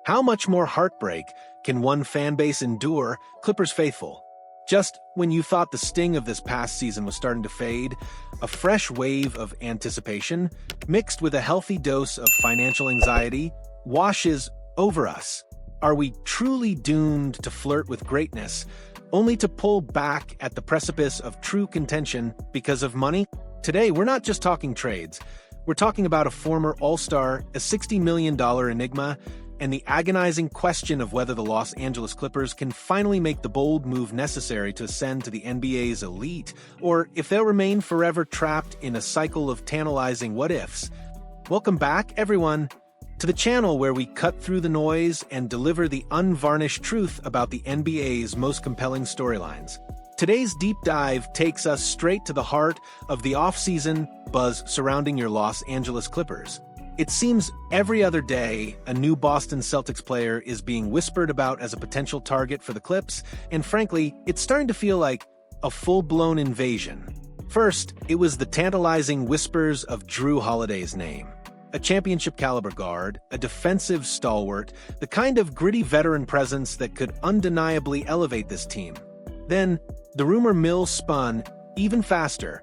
How much more heartbreak can one fan base endure, Clippers faithful? Just when you thought the sting of this past season was starting to fade, a fresh wave of anticipation, mixed with a healthy dose of financial anxiety, washes over us. Are we truly doomed to flirt with greatness, only to pull back at the precipice of true contention because of money? Today, we're not just talking trades. We're talking about a former All-Star, a $60 million enigma, and the agonizing question of whether the Los Angeles Clippers can finally make the bold move necessary to ascend to the NBA's elite, or if they'll remain forever trapped in a cycle of tantalizing what-ifs. Welcome back, everyone, to the channel where we cut through the noise and deliver the unvarnished truth about the NBA's most compelling storylines. Today's deep dive takes us straight to the heart of the offseason buzz surrounding your Los Angeles Clippers. It seems every other day, a new Boston Celtics player is being whispered about as a potential target for the Clips, and frankly, it's starting to feel like a full-blown invasion. First, it was the tantalizing whispers of Jrue Holiday's name. A championship-caliber guard, a defensive stalwart, the kind of gritty veteran presence that could undeniably elevate this team. Then, the rumor mill spun even faster,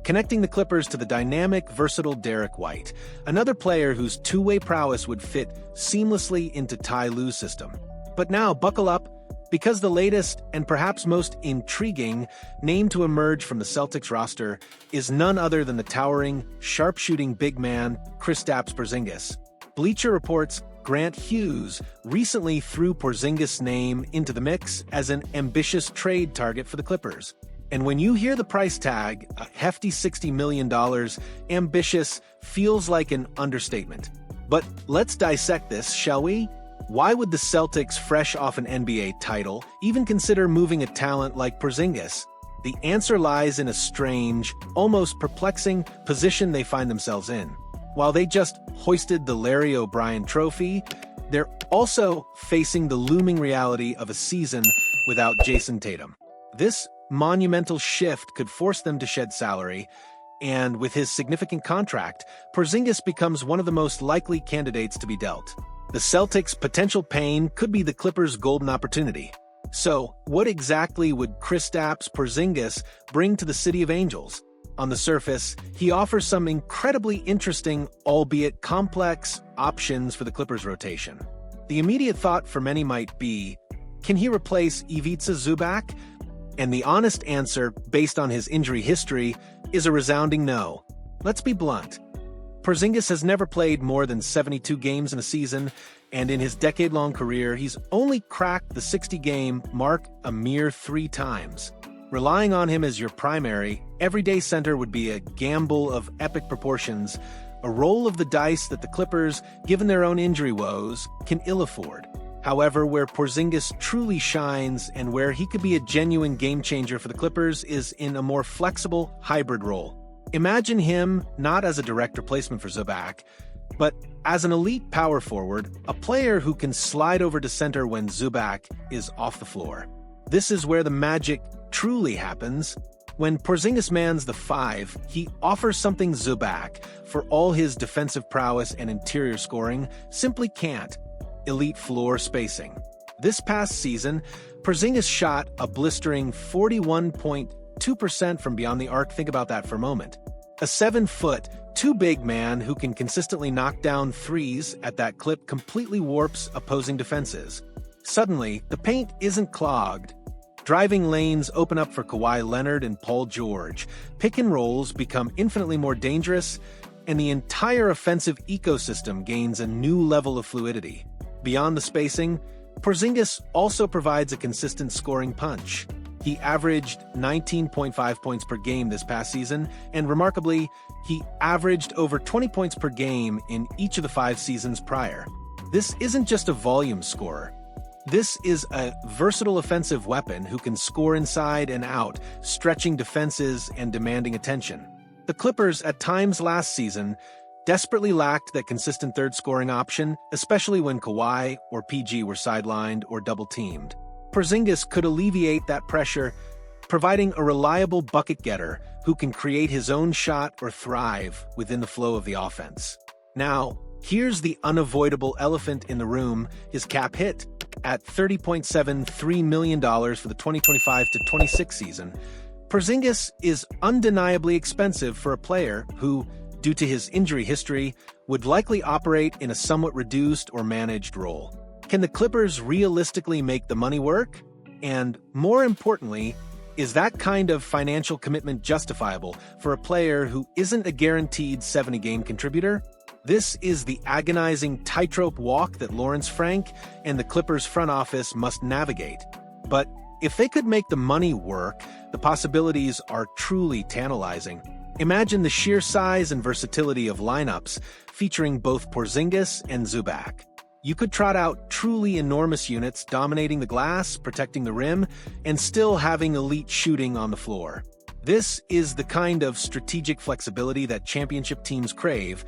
connecting the Clippers to the dynamic, versatile Derek White, another player whose two-way prowess would fit seamlessly into Ty Lue's system. But now, buckle up, because the latest and perhaps most intriguing name to emerge from the Celtics roster is none other than the towering, sharpshooting big man, Kristaps Porzingis. Bleacher Report's Grant Hughes recently threw Porziņģis' name into the mix as an ambitious trade target for the Clippers. And when you hear the price tag, a hefty $60 million, ambitious feels like an understatement. But let's dissect this, shall we? Why would the Celtics, fresh off an NBA title, even consider moving a talent like Porzingis? The answer lies in a strange, almost perplexing position they find themselves in. While they just hoisted the Larry O'Brien trophy, they're also facing the looming reality of a season without Jayson Tatum. This monumental shift could force them to shed salary, and with his significant contract, Porzingis becomes one of the most likely candidates to be dealt. The Celtics' potential pain could be the Clippers' golden opportunity. So, what exactly would Kristaps Porzingis bring to the City of Angels? On the surface, he offers some incredibly interesting, albeit complex, options for the Clippers' rotation. The immediate thought for many might be, can he replace Ivica Zubac? And the honest answer, based on his injury history, is a resounding no. Let's be blunt. Porzingis has never played more than 72 games in a season, and in his decade-long career, he's only cracked the 60-game mark a mere 3 times. Relying on him as your primary, everyday center would be a gamble of epic proportions, a roll of the dice that the Clippers, given their own injury woes, can ill afford. However, where Porzingis truly shines and where he could be a genuine game-changer for the Clippers is in a more flexible, hybrid role. Imagine him not as a direct replacement for Zubac, but as an elite power forward, a player who can slide over to center when Zubac is off the floor. This is where the magic truly happens. When Porzingis mans the 5, he offers something Zubac, for all his defensive prowess and interior scoring, simply can't: elite floor spacing. This past season, Porzingis shot a blistering 41.2% from beyond the arc. Think about that for a moment. A 7-foot, too-big man who can consistently knock down threes at that clip completely warps opposing defenses. Suddenly, the paint isn't clogged. Driving lanes open up for Kawhi Leonard and Paul George. Pick and rolls become infinitely more dangerous, and the entire offensive ecosystem gains a new level of fluidity. Beyond the spacing, Porzingis also provides a consistent scoring punch. He averaged 19.5 points per game this past season, and remarkably, he averaged over 20 points per game in each of the 5 seasons prior. This isn't just a volume scorer. This is a versatile offensive weapon who can score inside and out, stretching defenses and demanding attention. The Clippers, at times last season, desperately lacked that consistent third scoring option, especially when Kawhi or PG were sidelined or double-teamed. Porzingis could alleviate that pressure, providing a reliable bucket getter who can create his own shot or thrive within the flow of the offense. Now, here's the unavoidable elephant in the room: his cap hit. At $30.73 million for the 2025-26 season, Porzingis is undeniably expensive for a player who, due to his injury history, would likely operate in a somewhat reduced or managed role. Can the Clippers realistically make the money work? And more importantly, is that kind of financial commitment justifiable for a player who isn't a guaranteed 70-game contributor? This is the agonizing tightrope walk that Lawrence Frank and the Clippers front office must navigate. But if they could make the money work, the possibilities are truly tantalizing. Imagine the sheer size and versatility of lineups featuring both Porzingis and Zubac. You could trot out truly enormous units dominating the glass, protecting the rim, and still having elite shooting on the floor. This is the kind of strategic flexibility that championship teams crave,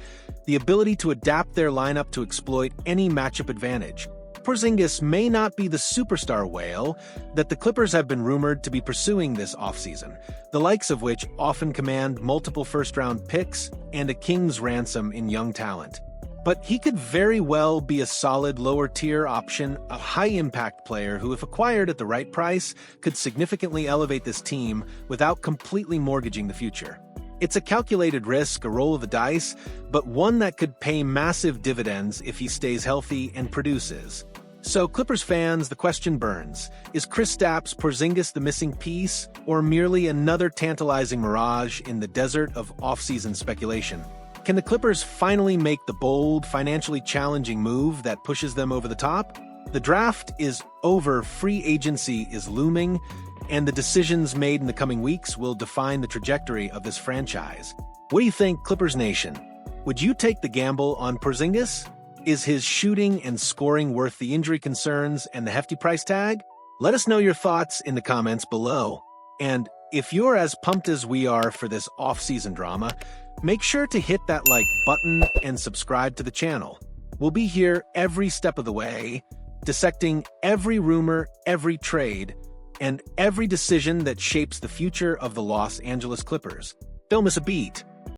the ability to adapt their lineup to exploit any matchup advantage. Porzingis may not be the superstar whale that the Clippers have been rumored to be pursuing this offseason, the likes of which often command multiple first-round picks and a king's ransom in young talent. But he could very well be a solid lower-tier option, a high-impact player who, if acquired at the right price, could significantly elevate this team without completely mortgaging the future. It's a calculated risk, a roll of the dice, but one that could pay massive dividends if he stays healthy and produces. So, Clippers fans, the question burns: is Kristaps Porzingis the missing piece, or merely another tantalizing mirage in the desert of offseason speculation? Can the Clippers finally make the bold, financially challenging move that pushes them over the top? The draft is over, free agency is looming, and the decisions made in the coming weeks will define the trajectory of this franchise. What do you think, Clippers Nation? Would you take the gamble on Porzingis? Is his shooting and scoring worth the injury concerns and the hefty price tag? Let us know your thoughts in the comments below. And if you're as pumped as we are for this off-season drama, make sure to hit that like button and subscribe to the channel. We'll be here every step of the way, dissecting every rumor, every trade, and every decision that shapes the future of the Los Angeles Clippers. Don't miss a beat.